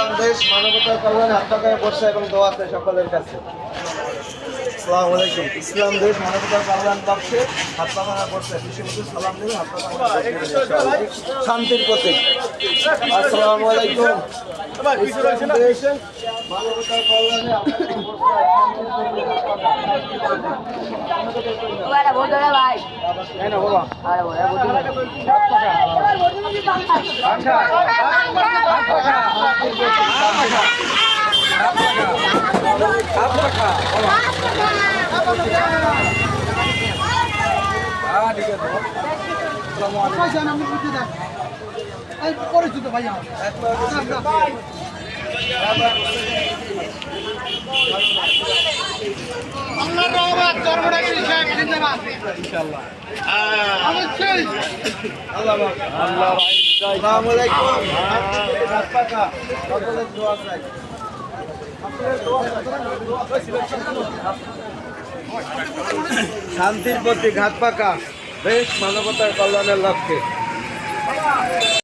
ইসলাম দেশ মানবতার কল্যাণে আপনাদের বর্ষা এবং দোয়া আছে সকলের কাছে। আসসালামু আলাইকুম। ইসলাম দেশ মানবতার কল্যাণ পক্ষে হাত পাখানা করছে বিশ্ববন্ধু সালাম দেবেন হাত পাখানা শান্তির প্রতীক। আসসালামু আলাইকুম। ইসলাম দেশ মানবতার কল্যাণে ভাই পরিচিত ভাই শান্তির প্রতি ঘাত পাকা বেশ মানবতার কল্যাণের লক্ষ্যে।